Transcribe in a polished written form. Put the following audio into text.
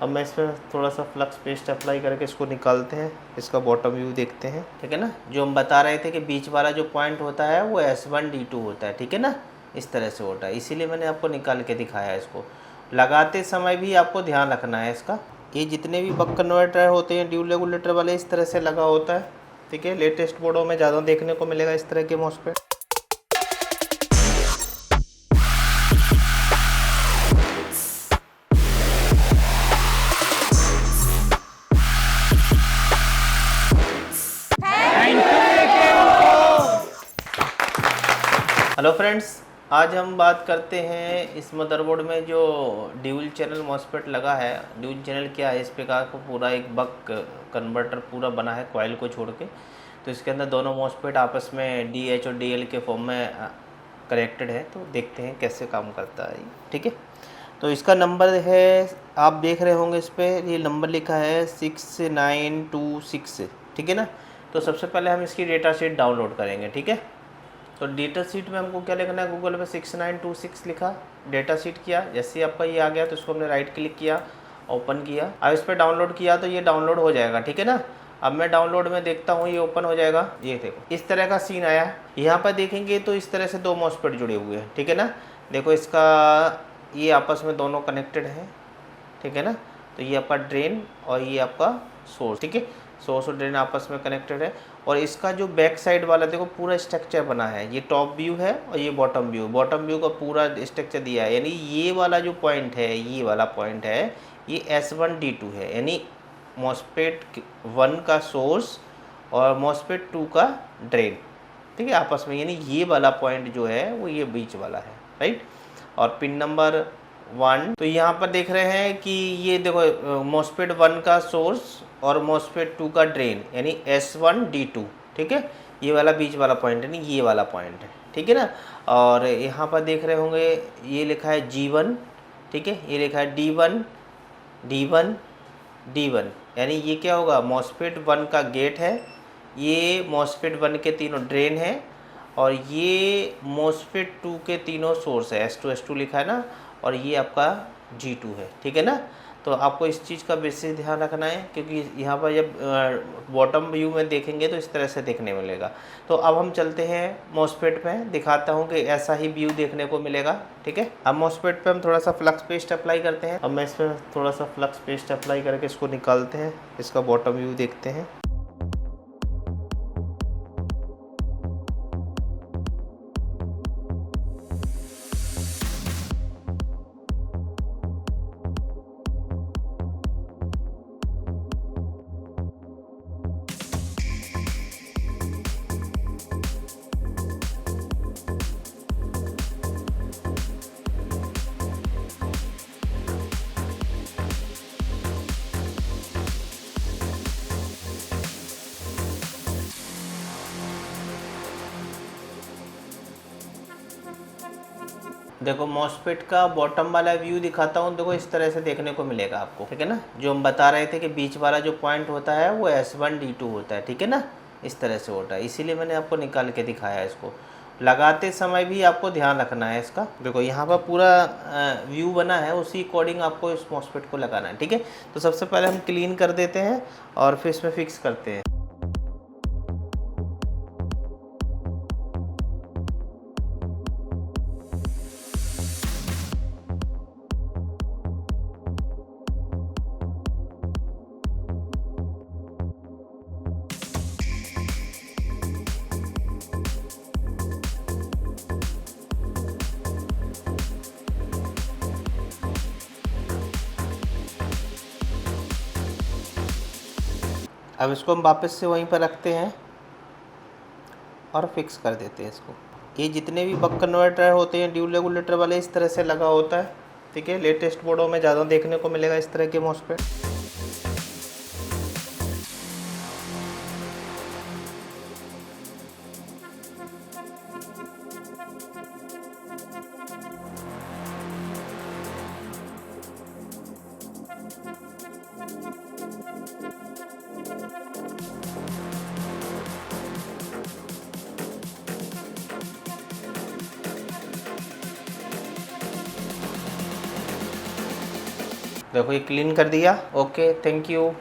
अब मैं इसमें थोड़ा सा फ्लक्स पेस्ट अप्लाई करके इसको निकालते हैं, इसका बॉटम व्यू देखते हैं। ठीक है ना, जो हम बता रहे थे कि बीच वाला जो पॉइंट होता है वो S1D2 होता है। ठीक है ना, इस तरह से होता है, इसीलिए मैंने आपको निकाल के दिखाया है। इसको लगाते समय भी आपको ध्यान रखना है इसका। ये जितने भी बक कन्वर्टर होते हैं ड्यूल रेगुलेटर वाले, इस तरह से लगा होता है। ठीक है, लेटेस्ट बोर्डों में ज़्यादा देखने को मिलेगा इस तरह के मॉसफेट। हेलो फ्रेंड्स, आज हम बात करते हैं इस मदरबोर्ड में जो ड्यूल चैनल मॉसफेट लगा है। ड्यूल चैनल क्या है, इस प्रकार को पूरा एक बक कन्वर्टर पूरा बना है कॉइल को छोड़ के। तो इसके अंदर दोनों मॉसफेट आपस में DH और DL के फॉर्म में कनेक्टेड है। तो देखते हैं कैसे काम करता है। ठीक है, तो इसका नंबर है, आप देख रहे होंगे इस पर ये नंबर लिखा है 6926। ठीक है ना, तो सबसे पहले हम इसकी डेटा शीट डाउनलोड करेंगे। ठीक है, तो डेटा शीट में हमको क्या लिखना है, गूगल पे 6926 लिखा, डेटा शीट किया। जैसे ही आपका ये आ गया तो इसको हमने राइट क्लिक किया, ओपन किया। अब इस पर डाउनलोड किया तो ये डाउनलोड हो जाएगा। ठीक है ना, अब मैं डाउनलोड में देखता हूँ, ये ओपन हो जाएगा। ये देखो इस तरह का सीन आया है। यहाँ पर देखेंगे तो इस तरह से दो मॉसफेट जुड़े हुए हैं। ठीक है ना, देखो इसका ये आपस में दोनों कनेक्टेड है। ठीक है ना, तो ये आपका ड्रेन और ये आपका सोर्स। ठीक है, सोर्स और ड्रेन आपस में कनेक्टेड है। और इसका जो बैक साइड वाला देखो पूरा स्ट्रक्चर बना है, ये टॉप व्यू है और ये बॉटम व्यू। बॉटम व्यू का पूरा स्ट्रक्चर दिया है, यानी ये वाला जो पॉइंट है, ये वाला पॉइंट है, ये S1D2 है, यानी मॉसफेट 1 का सोर्स और मॉसफेट 2 का ड्रेन। ठीक है, आपस में, यानी ये वाला पॉइंट जो है वो ये बीच वाला है, राइट। और पिन नंबर 1, तो यहाँ पर देख रहे हैं कि ये देखो मॉसफेट 1 का सोर्स और मॉसफेट 2 का ड्रेन, यानी S1D2। ठीक है, ये वाला बीच वाला पॉइंट है, नहीं ये वाला पॉइंट है। ठीक है ना, और यहाँ पर देख रहे होंगे ये लिखा है G1। ठीक है, ये लिखा है D1 D1 D1, यानी ये क्या होगा, मॉसफेट 1 का गेट है, ये मॉसफेट 1 के तीनों ड्रेन है और ये मॉसफेट 2 के तीनों सोर्स है। S2 लिखा है ना, और ये आपका G2 है। ठीक है ना, तो आपको इस चीज़ का विशेष ध्यान रखना है, क्योंकि यहाँ पर जब बॉटम व्यू में देखेंगे तो इस तरह से देखने मिलेगा। तो अब हम चलते हैं मॉसफेट में, दिखाता हूँ कि ऐसा ही व्यू देखने को मिलेगा। ठीक है, अब मॉसफेट पे हम थोड़ा सा फ्लक्स पेस्ट अप्लाई करते हैं। अब मैं इसमें थोड़ा सा फ्लक्स पेस्ट अप्लाई करके इसको निकालते हैं, इसका बॉटम व्यू देखते हैं। देखो मॉसफेट का बॉटम वाला व्यू दिखाता हूँ, देखो इस तरह से देखने को मिलेगा आपको। ठीक है ना, जो हम बता रहे थे कि बीच वाला जो पॉइंट होता है वो S1D2 होता है। ठीक है ना, इस तरह से होता है, इसीलिए मैंने आपको निकाल के दिखाया है। इसको लगाते समय भी आपको ध्यान रखना है इसका। देखो यहाँ पर पूरा व्यू बना है, उसी अकॉर्डिंग आपको इस मॉसफेट को लगाना है। ठीक है, तो सबसे पहले हम क्लीन कर देते हैं और फिर इसमें फिक्स करते हैं। अब इसको हम वापस से वहीं पर रखते हैं और फिक्स कर देते हैं इसको। ये जितने भी बक कन्वर्टर होते हैं ड्यूल रेगुलेटर वाले, इस तरह से लगा होता है। ठीक है, लेटेस्ट बोर्डों में ज़्यादा देखने को मिलेगा इस तरह के मॉसफेट। देखो ये क्लीन कर दिया। Okay, thank you.